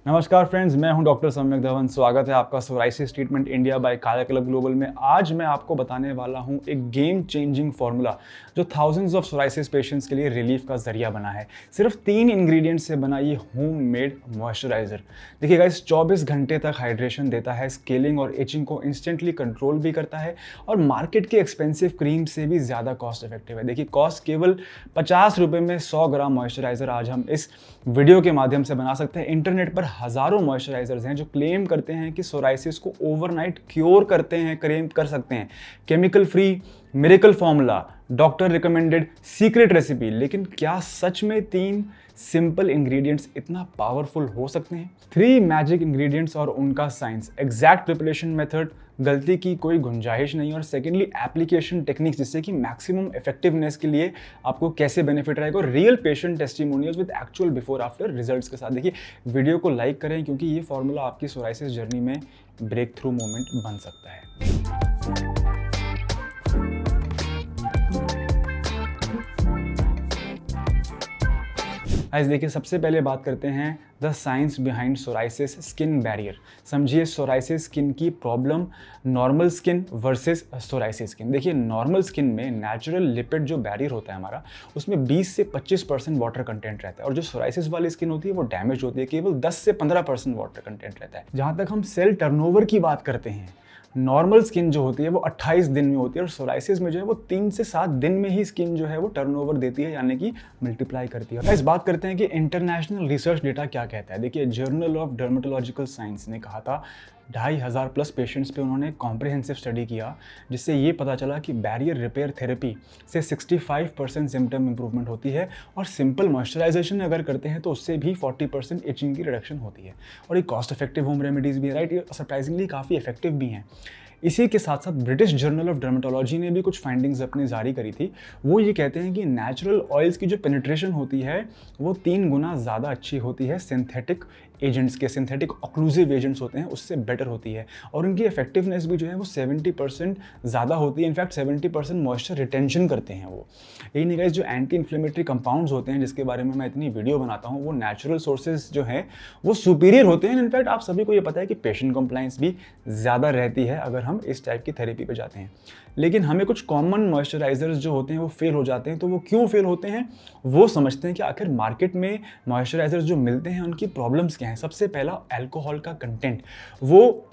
नमस्कार फ्रेंड्स, मैं हूं डॉक्टर सम्यक धवन। स्वागत है आपका सोराइसिस ट्रीटमेंट इंडिया बाय काया क्लब ग्लोबल में। आज मैं आपको बताने वाला हूं एक गेम चेंजिंग फार्मूला जो थाउजेंड्स ऑफ सोराइसिस पेशेंट्स के लिए रिलीफ का जरिया बना है। सिर्फ 3 इंग्रेडिएंट्स से बना ये होम मेड मॉइस्चराइजर। देखिए गाइस, 24 घंटे तक हाइड्रेशन देता है, स्केलिंग और एचिंग को इंस्टेंटली कंट्रोल भी करता है और मार्केट के एक्सपेंसिव क्रीम से भी ज़्यादा कॉस्ट इफेक्टिव है। देखिए, कॉस्ट केवल 50 रुपये में 100 ग्राम मॉइस्चराइजर आज हम इस वीडियो के माध्यम से बना सकते हैं। इंटरनेट पर हजारों मॉइस्चराइजर्स हैं जो क्लेम करते हैं कि सोराइसिस को ओवरनाइट क्योर करते हैं, क्लेम कर सकते हैं। Chemical free, miracle formula, doctor recommended, secret recipe. लेकिन क्या सच में 3 सिंपल इंग्रेडिएंट्स इतना पावरफुल हो सकते हैं? 3 मैजिक इंग्रेडिएंट्स और उनका साइंस, एग्जैक्ट प्रिपरेशन मेथड, गलती की कोई गुंजाइश नहीं, और सेकेंडली एप्लीकेशन टेक्निक्स जिससे कि मैक्सिमम इफेक्टिवनेस के लिए आपको कैसे बेनिफिट रहेगा, और real patient testimonials with actual before after results के साथ। देखिए, वीडियो को लाइक करें क्योंकि ये फॉर्मूला आपकी सोराइसिस जर्नी में ब्रेक थ्रू मोमेंट बन सकता है। आज देखिए, सबसे पहले बात करते हैं the science behind psoriasis skin barrier. समझिए सोराइसिस स्किन की problem, normal skin versus psoriasis skin. देखिए, नॉर्मल स्किन में नेचुरल लिपिड जो बैरियर होता है हमारा, उसमें 20 से 25% वाटर कंटेंट रहता है, और जो सोराइसिस वाली स्किन होती है वो डैमेज होती है, केवल 10 से 15% वाटर कंटेंट रहता है। जहाँ तक हम सेल टर्नओवर की बात करते हैं, नॉर्मल स्किन जो होती है वो 28 दिन में होती है, और सोराइसिस में जो है वो 3 से 7 दिन में ही स्किन जो है वो टर्नओवर देती है, यानी कि मल्टीप्लाई करती है। इस बात करते हैं कि इंटरनेशनल रिसर्च डेटा क्या कहता है। देखिए, जर्नल ऑफ डर्मेटोलॉजिकल साइंस ने कहा था 2500 प्लस पेशेंट्स पे उन्होंने कॉम्प्रिहेंसिव स्टडी किया, जिससे ये पता चला कि बैरियर रिपेयर थेरेपी से 65% सिम्टम इंप्रूवमेंट होती है, और सिंपल मॉइस्चराइजेशन अगर करते हैं तो उससे भी 40% इचिंग की रिडक्शन होती है। और ये कॉस्ट इफेक्टिव होम रेमेडीज़ भी है, राइट। ये सरप्राइजिंगली काफ़ी इफेक्टिव भी हैं। इसी के साथ साथ ब्रिटिश जर्नल ऑफ डर्मेटोलॉजी ने भी कुछ फाइंडिंग्स अपनी जारी करी थी। वो ये कहते हैं कि नेचुरल ऑयल्स की जो पेनिट्रेशन होती है वो 3 गुना ज़्यादा अच्छी होती है सिंथेटिक एजेंट्स के, सिंथेटिक ऑक्लूसिव एजेंट्स होते हैं उससे बेटर होती है, और उनकी इफेक्टिवनेस भी जो है वो 70% ज़्यादा होती है। इनफैक्ट 70% मॉइस्चर रिटेंशन करते हैं वो। यही नहीं गाइस, जो एंटी इन्फ्लेमेटरी कंपाउंड्स होते हैं जिसके बारे में मैं इतनी वीडियो बनाता हूँ, वो नेचुरल सोर्सेज जो हैं वो सुपीरियर होते हैं। इनफैक्ट आप सभी को ये पता है कि पेशेंट कंप्लाइंस भी ज़्यादा रहती है अगर हम इस टाइप की थेरेपी पे जाते हैं। लेकिन हमें कुछ कॉमन मॉइस्चराइजर्स जो होते हैं वो फेल हो जाते हैं। तो वो क्यों फेल होते हैं वो समझते हैं कि आखिर मार्केट में मॉइस्चराइजर्स जो मिलते हैं उनकी प्रॉब्लम्स क्या हैं। सबसे पहला, अल्कोहल का कंटेंट। वो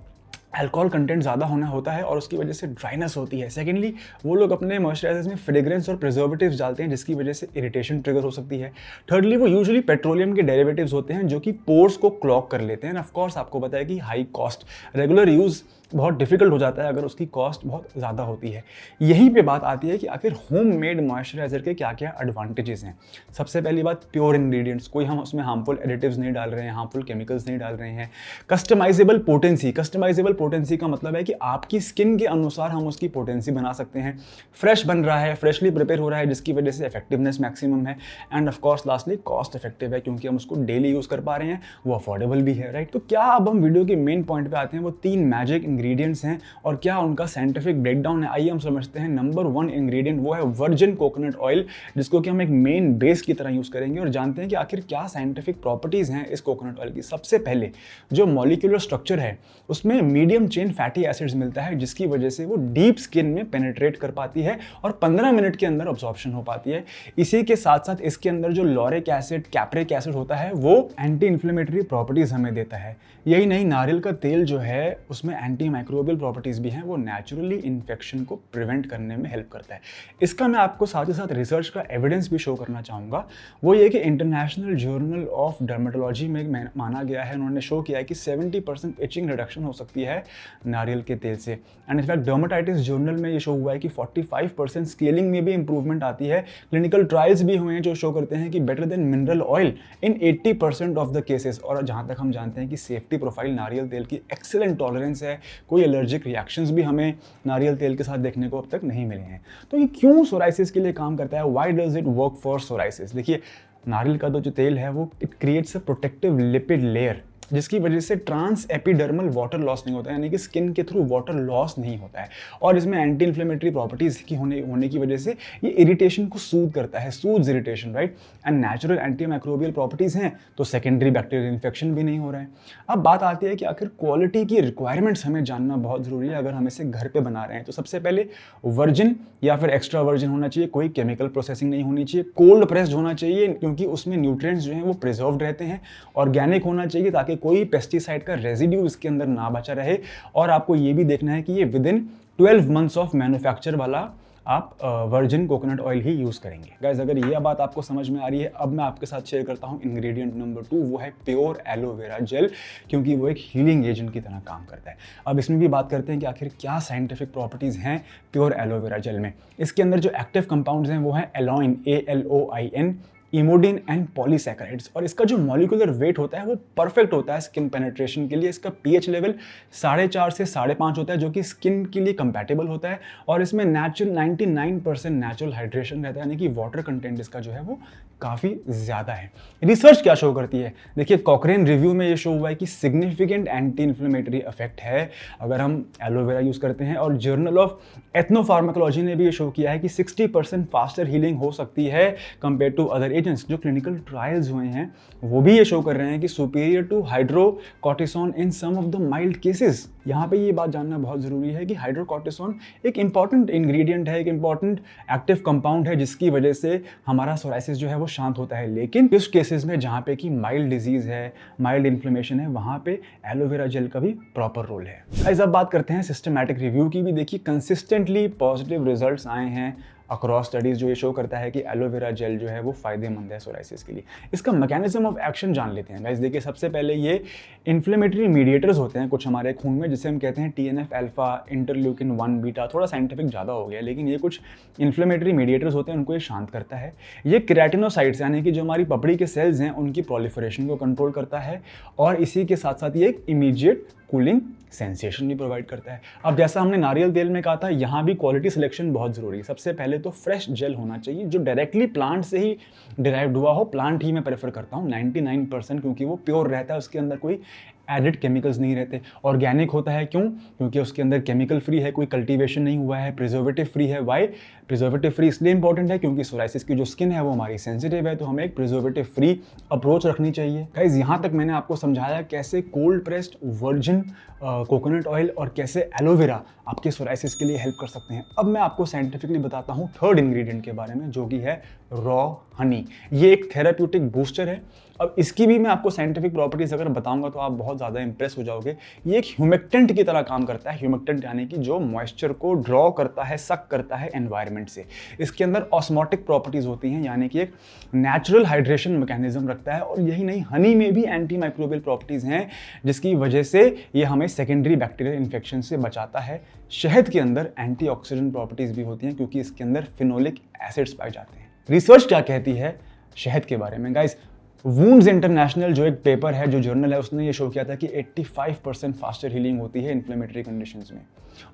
अल्कोहल कंटेंट ज़्यादा होना होता है और उसकी वजह से ड्राइनेस होती है। सेकेंडली, वो लोग अपने मॉइस्चराइजर्स में फ्रेग्रेंस और प्रिजर्वेटिव्स डालते हैं जिसकी वजह से इरिटेशन ट्रिगर हो सकती है। थर्डली, वो यूजुअली पेट्रोलियम के डेरिवेटिव्स होते हैं जो कि पोर्स को क्लॉग कर लेते हैं। ऑफ कोर्स आपको पता है कि हाई कॉस्ट, रेगुलर यूज़ बहुत डिफिकल्ट हो जाता है अगर उसकी कॉस्ट बहुत ज़्यादा होती है। यहीं पे बात आती है कि आखिर होम मेड मॉइस्चराइजर के क्या क्या एडवांटेजेस हैं। सबसे पहली बात, प्योर इंग्रेडिएंट्स, कोई हम उसमें हार्मफुल एडिटिव्स नहीं डाल रहे हैं, हार्मफुल केमिकल्स नहीं डाल रहे हैं। कस्टमाइजेबल पोटेंसी, कस्टमाइजेबल पोटेंसी का मतलब है कि आपकी स्किन के अनुसार हम उसकी पोटेंसी बना सकते हैं। फ्रेश बन रहा है, फ्रेशली प्रिपेयर हो रहा है, जिसकी वजह से इफेक्टिवनेस मैक्सिमम है। End of course lastly, cost effective है क्योंकि हम उसको डेली यूज़ कर पा रहे हैं, वो अफोर्डेबल भी है, राइट। तो क्या अब हम वीडियो के मेन पॉइंट पे आते हैं, वो 3 मैजिक इंग्रेडिएंट्स हैं और क्या उनका साइंटिफिक ब्रेकडाउन है। आइए हम समझते हैं। नंबर 1 इंग्रेडिएंट वो है वर्जिन कोकोनट ऑयल, जिसको कि हम एक मेन बेस की तरह यूज़ करेंगे, और जानते हैं कि आखिर क्या साइंटिफिक प्रॉपर्टीज़ हैं इस कोकोनट ऑयल की। सबसे पहले, जो मॉलिक्यूलर स्ट्रक्चर है उसमें मीडियम चेन फैटी एसिड्स मिलता है, जिसकी वजह से वो डीप स्किन में पेनिट्रेट कर पाती है और 15 मिनट के अंदर अब्जॉर्प्शन हो पाती है। इसी के साथ साथ इसके अंदर जो लॉरिक एसिड, कैप्रिक एसिड होता है वो एंटी इन्फ्लेमेटरी प्रॉपर्टीज़ हमें देता है। यही नहीं, नारियल का तेल जो है उसमें एंटी माइक्रोबियल प्रॉपर्टीज़ भी हैं, वो नेचुरली इन्फेक्शन को प्रिवेंट करने में हेल्प करता है। इसका मैं आपको साथ ही साथ रिसर्च का एविडेंस भी शो करना चाहूँगा। वो ये कि इंटरनेशनल जर्नल ऑफ डर्मेटोलॉजी में माना गया है, उन्होंने शो किया है कि 70% इचिंग रिडक्शन हो सकती है नारियल के तेल से। एंड इनफैक्ट डर्मेटाइटिस जर्नल में ये शो हुआ है कि 45% स्केलिंग में भी इंप्रूवमेंट आती है। क्लिनिकल ट्रायल्स भी हुए हैं जो शो करते हैं कि better than mineral oil in 80% of the cases. और जहाँ तक हम जानते हैं कि सेफ्टी प्रोफाइल नारियल तेल की एक्सीलेंट टॉलरेंस है, कोई एलर्जिक रिएक्शंस भी हमें नारियल तेल के साथ देखने को अब तक नहीं मिले हैं। तो ये क्यों सोराइसिस के लिए काम करता है, why does it work for psoriasis. देखिए, नारियल का जो तेल है वो it creates a protective lipid layer जिसकी वजह से ट्रांस एपिडर्मल वाटर लॉस नहीं होता है, यानी कि स्किन के थ्रू वाटर लॉस नहीं होता है। और इसमें एंटी इन्फ्लेमेटरी प्रॉपर्टीज की होने की वजह से ये इरिटेशन को सूद करता है, soothes irritation, right. And natural anti microbial properties हैं तो सेकेंडरी बैक्टीरियल इन्फेक्शन भी नहीं हो रहा है। अब बात आती है कि आखिर क्वालिटी की रिक्वायरमेंट्स हमें जानना बहुत ज़रूरी है अगर हम इसे घर पे बना रहे हैं। तो सबसे पहले वर्जिन या फिर एक्स्ट्रा वर्जिन होना चाहिए, कोई केमिकल प्रोसेसिंग नहीं होनी चाहिए, कोल्ड प्रेस्ड होना चाहिए क्योंकि उसमें न्यूट्रिएंट्स जो हैं वो प्रिजर्व्ड रहते हैं, ऑर्गेनिक होना चाहिए ताकि कोई पेस्टिसाइड का रेजिड्यू इसके अंदर ना बचा रहे। और आपको ये भी देखना है कि ये विदिन 12 मंथ्स ऑफ मैन्युफैक्चर वाला आप वर्जिन कोकोनट ऑयल ही यूज़ करेंगे। गाइज अगर ये बात आपको समझ में आ रही है, अब मैं आपके साथ शेयर करता हूँ इंग्रेडिएंट नंबर 2, वो है प्योर एलोवेरा जेल, क्योंकि वो एक हीलिंग एजेंट की तरह काम करता है। अब इसमें भी बात करते हैं कि आखिर क्या साइंटिफिक प्रॉपर्टीज़ हैं प्योर एलोवेरा जेल में। इसके अंदर जो एक्टिव कंपाउंड्स हैं वो हैं एलोइन, ALOIN, इमोडिन एंड पॉलीसैकेराइड्स। और इसका जो मॉलिक्यूलर वेट होता है वो परफेक्ट होता है स्किन पेनिट्रेशन के लिए। इसका pH लेवल 4.5 से 5.5 होता है जो कि स्किन के लिए कंपैटिबल होता है। और इसमें 99% नेचुरल हाइड्रेशन रहता है, यानी कि वाटर कंटेंट इसका जो है वो काफ़ी ज़्यादा है। रिसर्च क्या शो करती है, देखिए कॉकरेन रिव्यू में ये शो हुआ है कि सिग्निफिकेंट एंटी इन्फ्लेमेटरी इफेक्ट है अगर हम एलोवेरा यूज़ करते हैं। और जर्नल ऑफ एथनोफार्माकोलॉजी ने भी ये शो किया है कि 60% फास्टर हीलिंग हो सकती है कंपेयर टू अदर एजेंट्स। जो क्लिनिकल ट्रायल्स हुए हैं वो भी ये शो कर रहे हैं कि superior to hydrocortisone in some of the mild cases. यहाँ पे ये बात जानना बहुत ज़रूरी है कि हाइड्रोकॉर्टिसोन एक इंपॉर्टेंट इंग्रेडिएंट है, एक इंपॉर्टेंट एक्टिव कंपाउंड है जिसकी वजह से हमारा सोराइसिस जो है वो शांत होता है। लेकिन कुछ केसेस में जहाँ पे कि माइल्ड डिजीज़ है, माइल्ड इन्फ्लेमेशन है, वहाँ पे एलोवेरा जेल का भी प्रॉपर रोल है। गाइस अब बात करते हैं सिस्टमैटिक रिव्यू की भी। देखिए कंसिस्टेंटली पॉजिटिव रिजल्ट्स आए हैं अक्रॉस स्टडीज़, जो ये शो करता है कि एलोवेरा जेल जो है वो फायदेमंद है सोराइसिस के लिए। इसका मैकेनिज्म ऑफ एक्शन जान लेते हैं गाइस। देखिए सबसे पहले ये इन्फ्लेमेटरी मीडिएटर्स होते हैं कुछ हमारे खून में, जिसे हम कहते हैं TNF अल्फा, इंटरल्यूकिन 1 बीटा, थोड़ा साइंटिफिक ज़्यादा हो गया लेकिन ये कुछ इन्फ्लेमेटरी मीडिएटर्स होते हैं, उनको ये शांत करता है। ये केराटिनोसाइट्स यानी कि जो हमारी पपड़ी के सेल्स हैं उनकी प्रोलिफरेशन को कंट्रोल करता है। और इसी के साथ साथ ये एक इमीडिएट कूलिंग सेंसेशन भी प्रोवाइड करता है। अब जैसा हमने नारियल तेल में कहा था, यहाँ भी क्वालिटी सिलेक्शन बहुत ज़रूरी है। सबसे पहले तो फ्रेश जेल होना चाहिए जो डायरेक्टली प्लांट से ही डिराइव्ड हुआ हो। प्लांट ही मैं प्रेफर करता हूँ 99%, क्योंकि वो प्योर रहता है, उसके अंदर कोई एडिड केमिकल्स नहीं रहते। ऑर्गेनिक होता है, क्यों? क्योंकि उसके अंदर केमिकल फ्री है, कोई कल्टीवेशन नहीं हुआ है, प्रिजर्वेटिव फ्री है। वाई प्रिजर्वेटिव फ्री इसलिए इंपॉर्टेंट है क्योंकि सोराइसिस की जो स्किन है वो हमारी सेंसिटिव है, तो हमें एक प्रिजर्वेटिव फ्री अप्रोच रखनी चाहिए। गाइस यहाँ तक मैंने आपको समझाया कैसे cold pressed virgin coconut oil और कैसे एलोवेरा आपके सोराइसिस के लिए हेल्प कर सकते हैं। अब मैं आपको साइंटिफिकली बताता हूँ थर्ड इंग्रेडिएंट के बारे में, जो कि है रॉ हनी। ये एक थेराप्यूटिक बूस्टर है। अब इसकी भी मैं आपको साइंटिफिक प्रॉपर्टीज अगर बताऊंगा तो आप बहुत ज़्यादा इंप्रेस हो जाओगे। ये एक ह्यूमेक्टेंट की तरह काम करता है। ह्यूमेक्टेंट यानी कि जो मॉइस्चर को ड्रॉ करता है, सक करता है एनवायरनमेंट से। इसके अंदर ऑस्मोटिक प्रॉपर्टीज होती हैं, यानी कि एक नेचुरल हाइड्रेशन मैकेनिज्म रखता है। और यही नहीं, हनी में भी एंटी माइक्रोबियल प्रॉपर्टीज हैं जिसकी वजह से ये हमें सेकेंडरी बैक्टीरियल इन्फेक्शन से बचाता है। शहद के अंदर एंटीऑक्सीडेंट प्रॉपर्टीज भी होती हैं क्योंकि इसके अंदर फिनोलिक एसिड्स पाए जाते हैं। रिसर्च क्या कहती है शहद के बारे में गाइस? वूंड्स इंटरनेशनल जो एक पेपर है, जो जर्नल है, उसने ये शो किया था कि 85% फास्टर हीलिंग होती है इन्फ्लेमेटरी कंडीशंस में।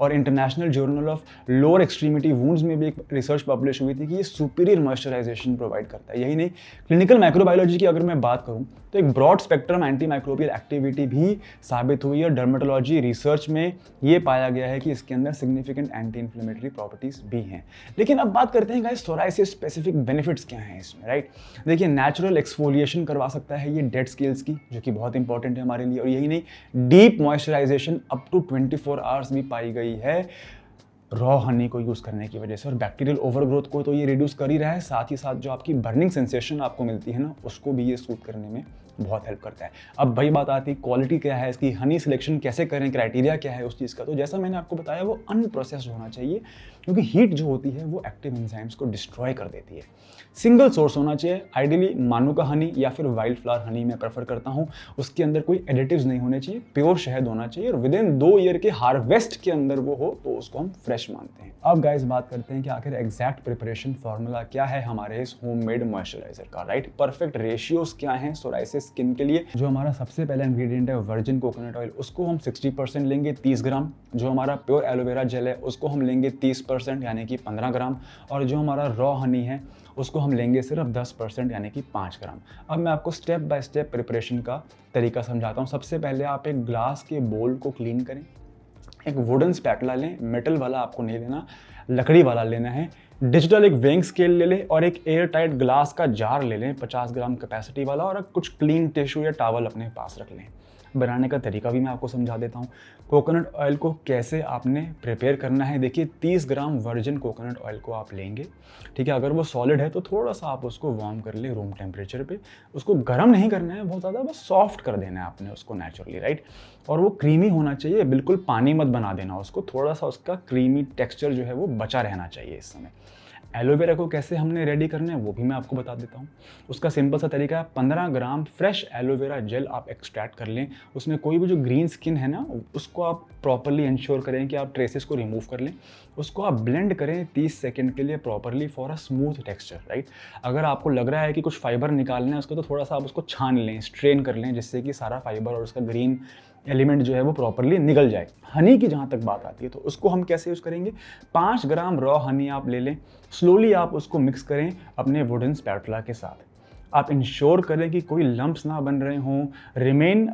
और international journal of lower extremity wounds में भी एक रिसर्च पब्लिश हुई थी कि ये सुपीरियर मॉइस्चराइजेशन प्रोवाइड करता है। यही नहीं, क्लिनिकल माइक्रोबायोलॉजी की अगर मैं बात करूं तो एक broad spectrum antimicrobial activity भी साबित हुई है। डर्मेटोलॉजी रिसर्च में ये पाया गया है कि इसके अंदर सिग्निफिकेंट एंटी इन्फ्लेमेटरी प्रॉपर्टीज भी हैं। लेकिन अब बात करते हैं गाइस सोराइसिस स्पेसिफिक बेनिफिट्स क्या हैं इसमें, राइट? देखिए नेचुरल एक्सफोलिएशन करवा सकता है ये डेड स्केल्स की, जो कि बहुत इंपॉर्टेंट है हमारे लिए। और यही नहीं, deep moisturisation up to 24 hours भी पाई गई है रॉ हनी को यूज़ करने की वजह से। और बैक्टीरियल ओवरग्रोथ को तो ये रिड्यूस कर ही रहा है, साथ ही साथ जो आपकी बर्निंग सेंसेशन आपको मिलती है ना, उसको भी ये सूट करने में बहुत हेल्प करता है। अब वही बात आती है क्वालिटी क्या है इसकी, हनी सिलेक्शन कैसे करें, क्राइटेरिया क्या है उस चीज़ का। तो जैसा मैंने आपको बताया वो अनप्रोसेस्ड होना चाहिए, क्योंकि हीट जो होती है वो एक्टिव एंजाइम्स को डिस्ट्रॉय कर देती है। सिंगल सोर्स होना चाहिए, आइडियली मानुका हनी या फिर वाइल्ड फ्लावर हनी मैं प्रेफर करता हूँ। उसके अंदर कोई एडिटिव्स नहीं होने चाहिए, प्योर शहद होना चाहिए। और विद इन 2 ईयर के हार्वेस्ट के अंदर वो हो तो उसको हम फ्रेश फ्रेश मानते हैं। अब गाइस बात करते हैं कि आखिर एग्जैक्ट प्रिपरेशन फार्मूला क्या है हमारे इस होममेड मॉइस्चराइजर का, राइट। परफेक्ट रेशियोज क्या हैं सोराइसिस स्किन के लिए। जो हमारा सबसे पहला इंग्रेडिएंट है वर्जिन कोकोनट ऑयल, उसको हम 60% लेंगे 30 ग्राम। जो हमारा प्योर एलोवेरा जेल है उसको हम लेंगे 30% यानी कि 15 ग्राम। और जो हमारा रॉ हनी है उसको हम लेंगे सिर्फ 10% यानी कि 5 ग्राम। अब मैं आपको स्टेप बाय स्टेप प्रिपरेशन का तरीका समझाता हूँ। सबसे पहले आप एक ग्लास के बोल को क्लीन करें, एक वुडन स्पैटुला लें, मेटल वाला आपको नहीं लेना, लकड़ी वाला लेना है। डिजिटल एक वेइंग स्केल ले लें और एक एयर टाइट ग्लास का जार ले लें 50 ग्राम कैपेसिटी वाला, और कुछ क्लीन टिश्यू या टॉवल अपने पास रख लें। बनाने का तरीका भी मैं आपको समझा देता हूँ। कोकोनट ऑयल को कैसे आपने प्रिपेयर करना है, देखिए 30 ग्राम वर्जिन कोकोनट ऑयल को आप लेंगे, ठीक है। अगर वो सॉलिड है तो थोड़ा सा आप उसको वार्म कर ले रूम टेम्परेचर पे। उसको गर्म नहीं करना है बहुत ज़्यादा, बस सॉफ्ट कर देना है आपने उसको नेचुरली, राइट। और वो क्रीमी होना चाहिए, बिल्कुल पानी मत बना देना उसको, थोड़ा सा उसका क्रीमी टेक्स्चर जो है वो बचा रहना चाहिए इस समय। एलोवेरा को कैसे हमने रेडी करना है वो भी मैं आपको बता देता हूँ। उसका सिंपल सा तरीका है, 15 ग्राम फ्रेश एलोवेरा जेल आप एक्सट्रैक्ट कर लें। उसमें कोई भी जो ग्रीन स्किन है ना उसको आप प्रॉपरली इंश्योर करें कि आप ट्रेसेस को रिमूव कर लें। उसको आप ब्लेंड करें 30 सेकंड के लिए properly for a smooth texture, right. अगर आपको लग रहा है कि कुछ फाइबर निकालना है उसको, तो थोड़ा सा आप उसको छान लें, स्ट्रेन कर लें, जिससे कि सारा फाइबर और उसका ग्रीन एलिमेंट जो है वो प्रॉपरली निकल जाए। हनी की जहाँ तक बात आती है तो उसको हम कैसे यूज़ करेंगे, 5 ग्राम रॉ हनी आप ले लें, स्लोली आप उसको मिक्स करें अपने वुडन स्पैटुला के साथ। आप इंश्योर करें कि कोई लम्प्स ना बन रहे हों, रिमेन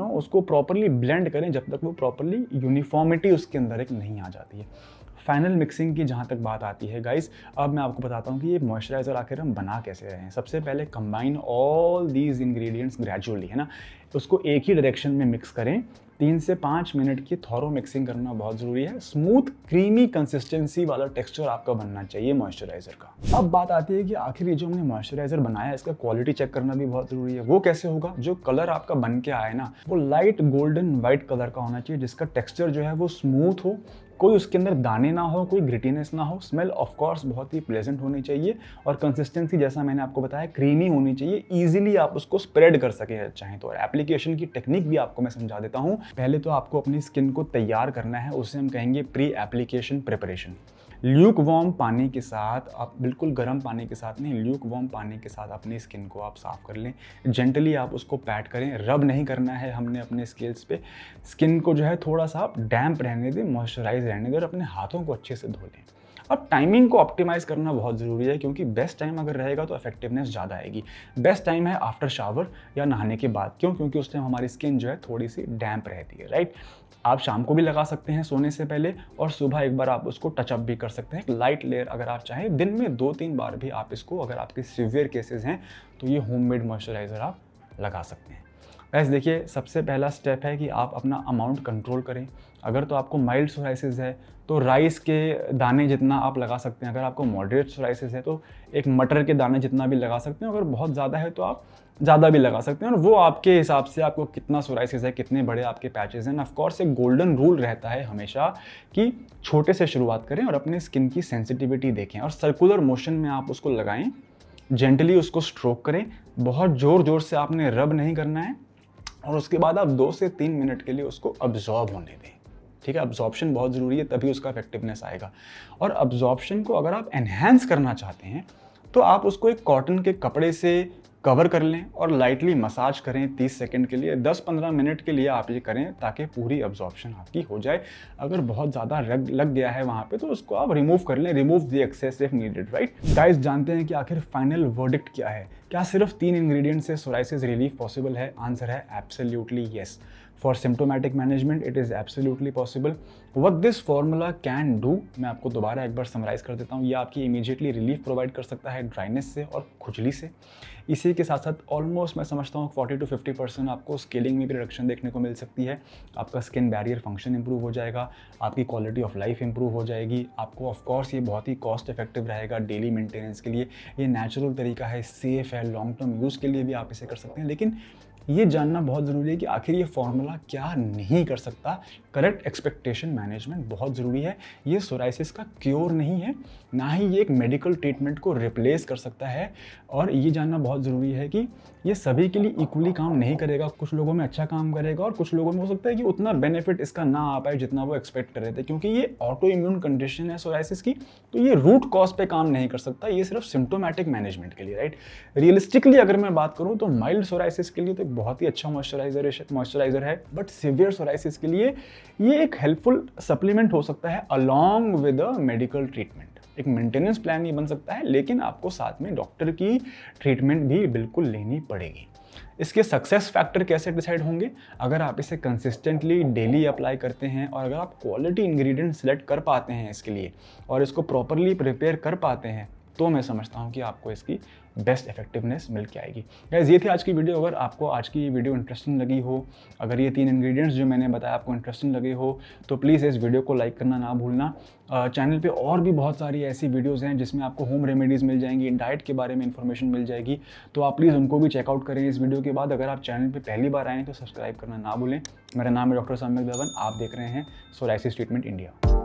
उसको प्रॉपरली ब्लेंड करें जब तक वो प्रॉपरली यूनिफॉर्मिटी उसके अंदर एक नहीं आ जाती है। फाइनल मिक्सिंग की जहाँ तक बात आती है गाइस, अब मैं आपको बताता हूँ कि ये मॉइस्चराइज़र आखिर हम बना कैसे रहे हैं। सबसे पहले combine all these ingredients gradually, है ना, उसको एक ही डायरेक्शन में मिक्स करें। 3 से 5 मिनट की थॉरो मिक्सिंग करना बहुत ज़रूरी है। स्मूथ क्रीमी कंसिस्टेंसी वाला टेक्सचर आपका बनना चाहिए मॉइस्चराइज़र का। अब बात आती है कि आखिर ये जो हमने मॉइस्चराइज़र बनाया है इसका क्वालिटी चेक करना भी बहुत ज़रूरी है। वो कैसे होगा, जो कलर आपका बन के आए ना वो लाइट गोल्डन वाइट कलर का होना चाहिए, जिसका टेक्सचर जो है वो स्मूथ हो, कोई उसके अंदर दाने ना हो, कोई ग्रिटीनेस ना हो। स्मेल ऑफ कोर्स बहुत ही प्लेजेंट होनी चाहिए और कंसिस्टेंसी जैसा मैंने आपको बताया क्रीमी होनी चाहिए, इजीली आप उसको स्प्रेड कर सके चाहें तो। और एप्लीकेशन की टेक्निक भी आपको मैं समझा देता हूँ। पहले तो आपको अपनी स्किन को तैयार करना है, उसे हम कहेंगे pre application preparation. Luke warm पानी के साथ, आप बिल्कुल गर्म पानी के साथ नहीं, ल्यूक वार्म पानी के साथ अपनी स्किन को आप साफ़ कर लें। जेंटली आप उसको पैट करें, रब नहीं करना है हमने अपने स्किल्स पे। स्किन को जो है थोड़ा सा आप डैम्प रहने दें, मॉइस्चराइज रहने दें और अपने हाथों को अच्छे से धो लें। अब टाइमिंग को ऑप्टिमाइज करना बहुत ज़रूरी है, क्योंकि बेस्ट टाइम अगर रहेगा तो इफेक्टिवनेस ज़्यादा आएगी। बेस्ट टाइम है आफ्टर शावर या नहाने के बाद। क्यों? क्योंकि उस टाइम हमारी स्किन जो है थोड़ी सी डैम्प रहती है, राइट। आप शाम को भी लगा सकते हैं सोने से पहले, और सुबह एक बार आप उसको टचअप भी कर सकते हैं। एक लाइट लेयर अगर आप चाहें, दिन में 2-3 बार भी आप इसको, अगर आपके सीवियर केसेस हैं तो ये होममेड मॉइस्चराइज़र आप लगा सकते हैं। गाइस देखिए, सबसे पहला स्टेप है कि आप अपना अमाउंट कंट्रोल करें। अगर तो आपको माइल्ड सोराइसिस है तो राइस के दाने जितना आप लगा सकते हैं। अगर आपको मॉडरेट सोराइसिस है तो एक मटर के दाने जितना भी लगा सकते हैं। अगर बहुत ज़्यादा है तो आप ज़्यादा भी लगा सकते हैं, और वो आपके हिसाब से, आपको कितना सोराइसिस है, कितने बड़े आपके पैचेस हैं। ऑफ कोर्स एक गोल्डन रूल रहता है हमेशा कि छोटे से शुरुआत करें और अपने स्किन की सेंसिटिविटी देखें, और सर्कुलर मोशन में आप उसको लगाएं, जेंटली उसको स्ट्रोक करें। बहुत ज़ोर ज़ोर से आपने रब नहीं करना है, और उसके बाद आप 2 से 3 मिनट के लिए उसको अब्जॉर्ब होने दें, ठीक है। अब्जॉर्प्शन बहुत ज़रूरी है, तभी उसका इफेक्टिवनेस आएगा। और अब्जॉर्प्शन को अगर आप एनहेंस करना चाहते हैं तो आप उसको एक कॉटन के कपड़े से कवर कर लें और लाइटली मसाज करें 30 सेकंड के लिए। 10-15 मिनट के लिए आप ये करें ताकि पूरी अब्जॉर्प्शन आपकी हो जाए। अगर बहुत ज़्यादा लग गया है वहाँ पे तो उसको आप रिमूव कर लें, remove the excess if needed, right. Guys जानते हैं कि आखिर फाइनल वर्डिक्ट क्या है। क्या सिर्फ 3 इंग्रेडिएंट से सोराइसिस रिलीफ पॉसिबल है? आंसर है absolutely yes. For symptomatic management it is absolutely possible. What this formula can do, मैं आपको दोबारा एक बार समराइज़ कर देता हूँ। ये आपकी इमीडिएटली रिलीफ प्रोवाइड कर सकता है ड्राइनेस से और खुजली से। इसी के साथ साथ ऑलमोस्ट मैं समझता हूँ 40 to 50% आपको स्केलिंग में भी रिडक्शन देखने को मिल सकती है। आपका स्किन बैरियर फंक्शन इंप्रूव हो जाएगा, आपकी क्वालिटी ऑफ लाइफ इंप्रूव हो जाएगी। आपको ऑफ कोर्स ये बहुत ही कॉस्ट इफेक्टिव रहेगा डेली मेंटेनेंस के लिए। ये नेचुरल तरीका है, सेफ है, लॉन्ग टर्म यूज़ के लिए भी आप इसे कर सकते हैं। लेकिन ये जानना बहुत ज़रूरी है कि आखिर ये फॉर्मूला क्या नहीं कर सकता। करेक्ट एक्सपेक्टेशन मैनेजमेंट बहुत ज़रूरी है। ये सोराइसिस का क्योर नहीं है, ना ही ये एक मेडिकल ट्रीटमेंट को रिप्लेस कर सकता है। और ये जानना बहुत ज़रूरी है कि ये सभी के लिए इक्वली काम नहीं करेगा। कुछ लोगों में अच्छा काम करेगा और कुछ लोगों में हो सकता है कि उतना बेनिफिट इसका ना आ पाए जितना वो एक्सपेक्ट कर रहे थे, क्योंकि ये ऑटो इम्यून कंडीशन है सोराइसिस की। तो ये रूट कॉज पे काम नहीं कर सकता, ये सिर्फ सिम्टोमेटिक मैनेजमेंट के लिए, राइट। रियलिस्टिकली अगर मैं बात करूँ तो माइल्ड सोराइसिस के लिए तो एक बहुत ही अच्छा मॉइस्चराइजर है, बट सीवियर सोराइसिस के लिए ये एक हेल्पफुल सप्लीमेंट हो सकता है along with a medical treatment. एक मेंटेनेंस प्लान ही बन सकता है, लेकिन आपको साथ में डॉक्टर की ट्रीटमेंट भी बिल्कुल लेनी पड़ेगी। इसके सक्सेस फैक्टर कैसे डिसाइड होंगे? अगर आप इसे कंसिस्टेंटली डेली अप्लाई करते हैं और अगर आप क्वालिटी इंग्रेडिएंट सेलेक्ट कर पाते हैं इसके लिए और इसको प्रॉपरली प्रिपेयर कर पाते हैं, तो मैं समझता हूँ कि आपको इसकी बेस्ट इफेक्टिवनेस मिल के आएगी। गाइस, ये थी आज की वीडियो। अगर आपको आज की वीडियो इंटरेस्टिंग लगी हो, अगर ये 3 इंग्रेडिएंट्स जो मैंने बताया आपको इंटरेस्टिंग लगे हो, तो प्लीज़ इस वीडियो को लाइक करना ना भूलना। चैनल पे और भी बहुत सारी ऐसी वीडियोज़ हैं जिसमें आपको होम रेमेडीज़ मिल जाएंगी, डाइट के बारे में इंफॉर्मेशन मिल जाएगी, तो आप प्लीज़ उनको भी चेकआउट करें इस वीडियो के बाद। अगर आप चैनल पर पहली बार आएँ तो सब्सक्राइब करना ना भूलें। मेरा नाम है डॉक्टर सम्यक धवन, आप देख रहे हैं सोराइसिस ट्रीटमेंट इंडिया।